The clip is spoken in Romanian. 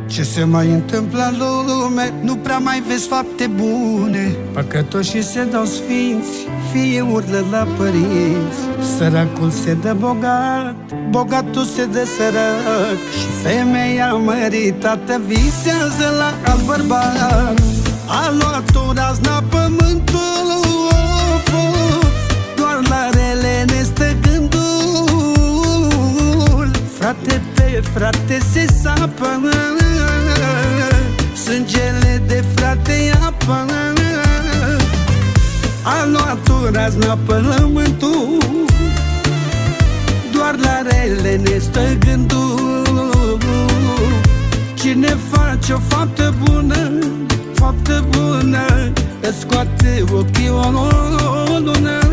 Ce se mai întâmplă în lume? Nu prea mai vezi fapte bune. Păcătoșii se dau sfinți, fie urlă la părinți. Săracul se dă bogat, bogatul se dă sărac. Și femeia măritată visează la alt bărbat. A luat-o razna pământul, of, of. Doar la rele ne stă gândul. Frate pe frate se sapă, sângele de frate apă. A luat-o razna pământul, doar la rele ne stă gândul. Cine face o faptă bună, faptă bună, îți scoate ochii o lună.